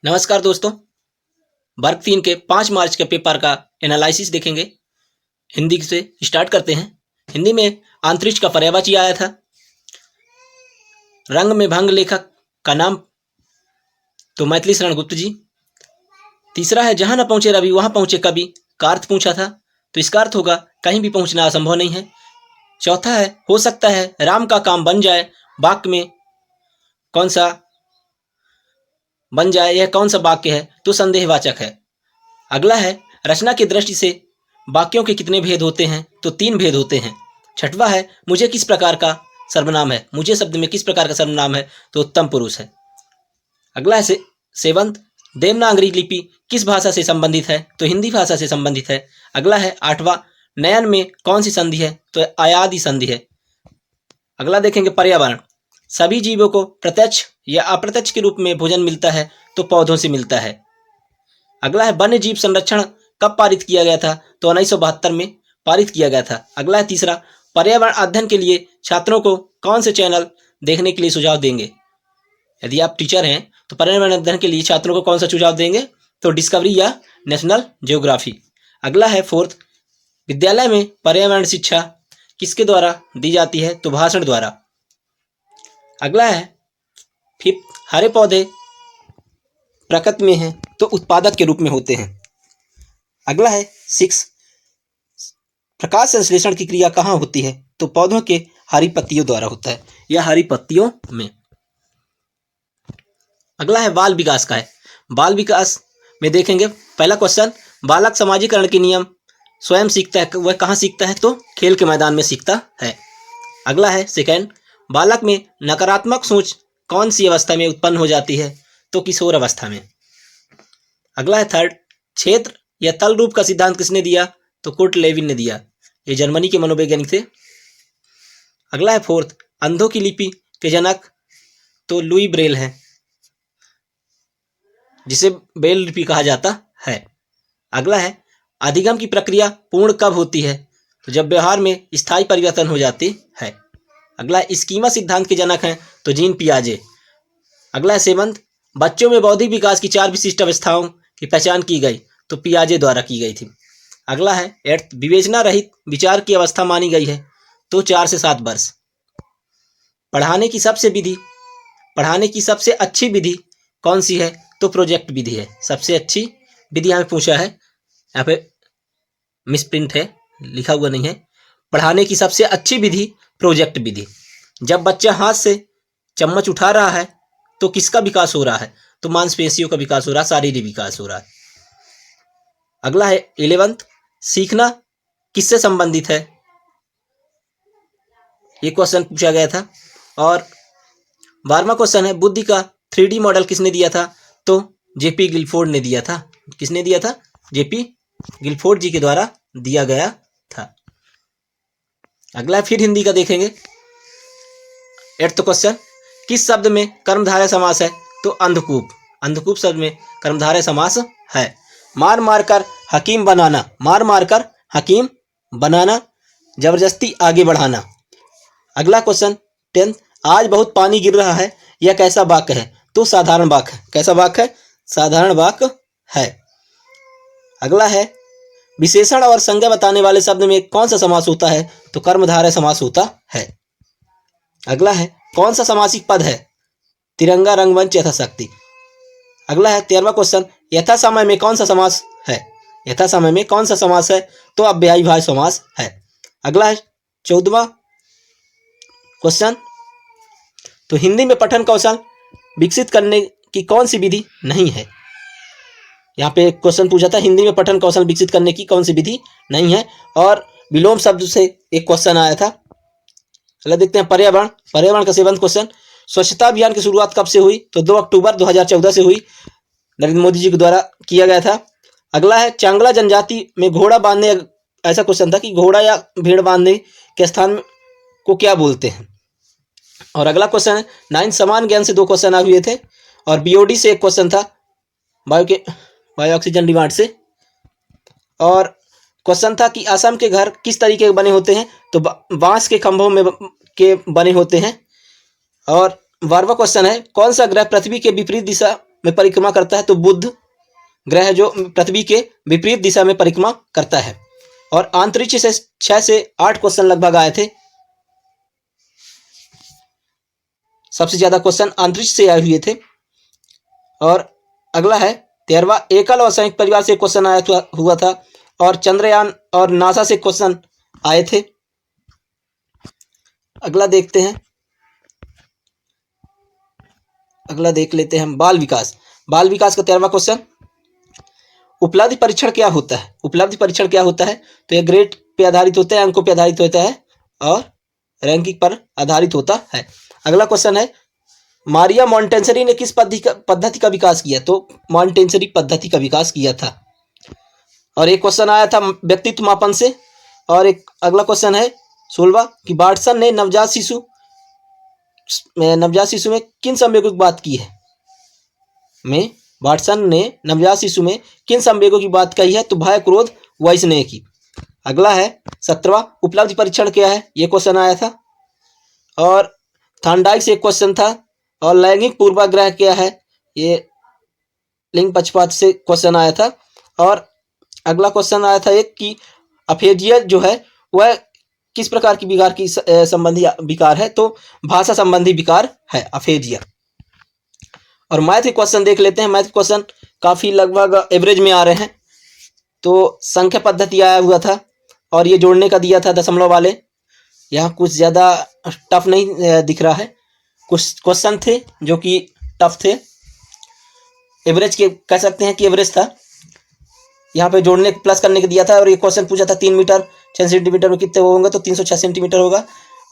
नमस्कार दोस्तों, वर्ग 3 के 5 मार्च के पेपर का एनालिसिस देखेंगे। हिंदी से स्टार्ट करते हैं। हिंदी में अंतरिक्ष का पर्यायवाची आया था। रंग में भंग लेखक का नाम तो मैथिली शरण गुप्त जी। तीसरा है जहां न पहुंचे रवि वहां पहुंचे कवि, का अर्थ पूछा था तो इसका अर्थ होगा कहीं भी पहुंचना असंभव नहीं है। चौथा है हो सकता है राम का काम बन जाए, वाक्य में कौन सा बन जाए, यह कौन सा वाक्य है तो संदेहवाचक है। अगला है रचना की दृष्टि से वाक्यों के कितने भेद होते हैं तो 3 भेद होते हैं। छठवा है मुझे किस प्रकार का सर्वनाम है, मुझे शब्द में किस प्रकार का सर्वनाम है तो उत्तम पुरुष है। अगला है सेवंत देवनागरी लिपि किस भाषा से संबंधित है तो हिंदी भाषा से संबंधित है। अगला है 8वां नयन में कौन सी संधि है तो आयादी संधि है। अगला देखेंगे पर्यावरण, सभी जीवों को प्रत्यक्ष या अप्रत्यक्ष के रूप में भोजन मिलता है तो पौधों से मिलता है। अगला है वन्य जीव संरक्षण कब पारित किया गया था तो 1972 में पारित किया गया था। अगला है तीसरा पर्यावरण अध्ययन के लिए छात्रों को कौन से चैनल देखने के लिए सुझाव देंगे। यदि आप टीचर हैं तो पर्यावरण अध्ययन के लिए छात्रों को कौन सा सुझाव देंगे तो डिस्कवरी या नेशनल ज्योग्राफी। अगला है 4th विद्यालय में पर्यावरण शिक्षा किसके द्वारा दी जाती है तो भाषण द्वारा। अगला है 5th हरे पौधे प्रकृति में हैं तो उत्पादक के रूप में होते हैं। अगला है 6 प्रकाश संश्लेषण की क्रिया कहाँ होती है तो पौधों के हरी पत्तियों द्वारा होता है या हरी पत्तियों में। अगला है बाल विकास का है। बाल विकास में देखेंगे पहला क्वेश्चन बालक समाजीकरण के नियम स्वयं सीखता है, वह कहाँ सीखता है तो खेल के मैदान में सीखता है। अगला है सेकंड बालक में नकारात्मक सोच कौन सी अवस्था में उत्पन्न हो जाती है तो किशोर अवस्था में। अगला है 3rd क्षेत्र या तल रूप का सिद्धांत किसने दिया तो कुर्ट लेविन ने दिया, ये जर्मनी के मनोवैज्ञानिक थे। अगला है 4th अंधों की लिपि के जनक तो लुई ब्रेल है जिसे ब्रेल लिपि कहा जाता है। अगला है अधिगम की प्रक्रिया पूर्ण कब होती है तो जब व्यवहार में स्थायी परिवर्तन हो जाती है। अगला स्कीमा सिद्धांत के जनक हैं तो जीन पियाजे। अगला है 7th बच्चों में बौद्धिक विकास की 4 विशिष्ट अवस्थाओं की पहचान की गई तो पियाजे द्वारा की गई थी। अगला है 8th विवेचना रहित विचार की अवस्था मानी गई है तो 4 से 7 वर्ष। पढ़ाने की सबसे अच्छी विधि कौन सी है तो प्रोजेक्ट विधि है। सबसे अच्छी विधि यहाँ पे पूछा है, यहाँ पे मिसप्रिंट है, लिखा हुआ नहीं है। पढ़ाने की सबसे अच्छी विधि प्रोजेक्ट विधि। जब बच्चा हाथ से चम्मच उठा रहा है तो किसका विकास हो रहा है तो मांसपेशियों का विकास हो रहा है, शारीरिक विकास हो रहा है। अगला है 11th सीखना किससे संबंधित है, ये क्वेश्चन पूछा गया था। और 12वां क्वेश्चन है बुद्धि का 3D मॉडल किसने दिया था तो जेपी गिलफोर्ड ने दिया था। किसने दिया था जेपी गिलफोर्ड जी के द्वारा दिया गया था। अगला फिर हिंदी का देखेंगे 8th क्वेश्चन किस शब्द में कर्मधारय समास है तो अंधकूप। अंधकूप शब्द में कर्मधारय समास है। मार मार कर हकीम बनाना, मार मार कर हकीम बनाना, जबरदस्ती आगे बढ़ाना। अगला क्वेश्चन 10th आज बहुत पानी गिर रहा है, यह कैसा वाक्य है तो साधारण वाक्य है। कैसा वाक्य है साधारण वाक्य है। अगला है विशेषण और संज्ञा बताने वाले शब्द में कौन सा समास होता है तो कर्मधारय समास होता है। अगला है कौन सा समासिक पद है तिरंगा रंगमंच यथाशक्ति। अगला है 13वां क्वेश्चन यथा समय में कौन सा समास है। यथा समय में कौन सा समास है तो अव्ययीभाव समास है। अगला है 14वां क्वेश्चन तो हिंदी में पठन कौशल विकसित करने की कौन सी विधि नहीं है। यहाँ पे क्वेश्चन पूछा था हिंदी में पठन कौशल विकसित करने की कौन सी विधि नहीं है। और विलोम शब्द से एक क्वेश्चन आया था। अगला देखते हैं पर्यावरण। पर्यावरण का 7वां क्वेश्चन स्वच्छता अभियान की शुरुआत कब से हुई तो 2 अक्टूबर 2014 से हुई, नरेंद्र मोदी जी के द्वारा किया गया था। अगला है चांगला जनजाति में घोड़ा बांधने, ऐसा क्वेश्चन था कि घोड़ा या भेड़ बांधने के स्थान को क्या बोलते हैं। और अगला क्वेश्चन है 9 समान ज्ञान से 2 क्वेश्चन आए हुए थे और बीओडी से एक क्वेश्चन था बायो ऑक्सीजन डिमांड से। और क्वेश्चन था कि असम के घर किस तरीके के बने होते हैं तो बांस के खंभों में के बने होते हैं। और 12वां क्वेश्चन है कौन सा ग्रह पृथ्वी के विपरीत दिशा में परिक्रमा करता है तो बुध ग्रह जो पृथ्वी के विपरीत दिशा में परिक्रमा करता है। और अंतरिक्ष से 6 से 8 क्वेश्चन लगभग आए थे। सबसे ज्यादा क्वेश्चन अंतरिक्ष से आए हुए थे। और अगला है 13वां एकल और संयुक्त परिवार से क्वेश्चन आया हुआ था। और चंद्रयान और नासा से क्वेश्चन आए थे। अगला देखते हैं, अगला देख लेते हैं हम बाल विकास। बाल विकास का 13वां क्वेश्चन, उपलब्धि परीक्षण क्या होता है? उपलब्धि परीक्षण क्या होता है? तो यह ग्रेड पे आधारित होता है, अंकों पे आधारित होता है और रैंकिंग पर आधारित होता है। अगला क्वेश्चन है, मारिया मॉन्टेसरी ने किस पद्धति का विकास किया? तो मॉन्टेसरी पद्धति का विकास किया था। और एक क्वेश्चन आया था व्यक्तित्व मापन से। और एक अगला क्वेश्चन है 16वां कि वाटसन ने नवजात शिशु में किन संवेगों की बात की है? वाटसन ने नवजात शिशु में किन संवेगों की बात कही है? तो भय, क्रोध, वह स्नेह की। अगला है 17वां उपलब्धि परीक्षण क्या है? ये क्वेश्चन आया था। और थांडाइक से एक क्वेश्चन था। और लैंगिक पूर्वाग्रह क्या है? ये लिंग पक्षपात से क्वेश्चन आया था। और अगला क्वेश्चन आया था एक कि अफेजिया जो है वह किस प्रकार की विकार की संबंधी विकार है? तो भाषा संबंधी विकार है अफेजिया। और मैथ के क्वेश्चन देख लेते हैं। मैथ के क्वेश्चन काफी लगभग एवरेज में आ रहे हैं। तो संख्या पद्धति आया हुआ था और ये जोड़ने का दिया था दशमलव वाले। यहाँ कुछ ज्यादा टफ नहीं दिख रहा है। कुछ क्वेश्चन थे जो कि टफ थे, एवरेज के कह सकते हैं कि एवरेज था। यहाँ पे जोड़ने प्लस करने के दिया था। और ये क्वेश्चन पूछा था 3 मीटर 6 सेंटीमीटर में कितने होंगे? तो 306 सेंटीमीटर होगा।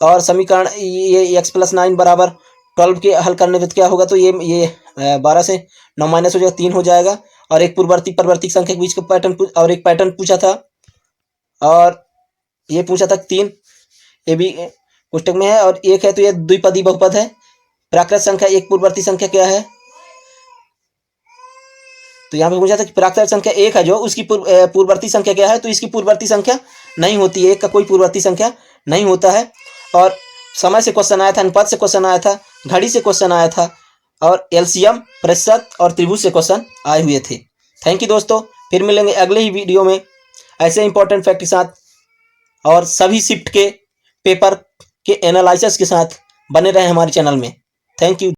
और समीकरण ये x + 9 = 12 के हल करने पर क्या होगा? तो ये 12 से 9 माइनस हो जाएगा, 3 हो जाएगा। और एक पूर्ववर्ती परवर्ती संख्या के बीच का पैटर्न और एक पैटर्न पूछा था। और ये पूछा था 3, ये भी पुस्तक में है। और एक है तो ये द्विपदी बहुपद है। प्राकृत संख्या एक पूर्ववर्ती संख्या क्या है? तो यहाँ पे पूछा था कि प्राकृत संख्या 1 है जो उसकी पूर्ववर्ती संख्या क्या है? तो इसकी पूर्ववर्ती संख्या नहीं होती है, 1 का कोई पूर्ववर्ती संख्या नहीं होता है। और समय से क्वेश्चन आया था, अनुपात से क्वेश्चन आया था, घड़ी से क्वेश्चन आया था। और एलसीएम, प्रतिशत और त्रिभुज से क्वेश्चन आए हुए थे। थैंक यू दोस्तों, फिर मिलेंगे अगले ही वीडियो में ऐसे इंपॉर्टेंट फैक्ट के साथ और सभी शिफ्ट के पेपर के एनालिसिस के साथ। बने रहें हमारे चैनल में। Thank you.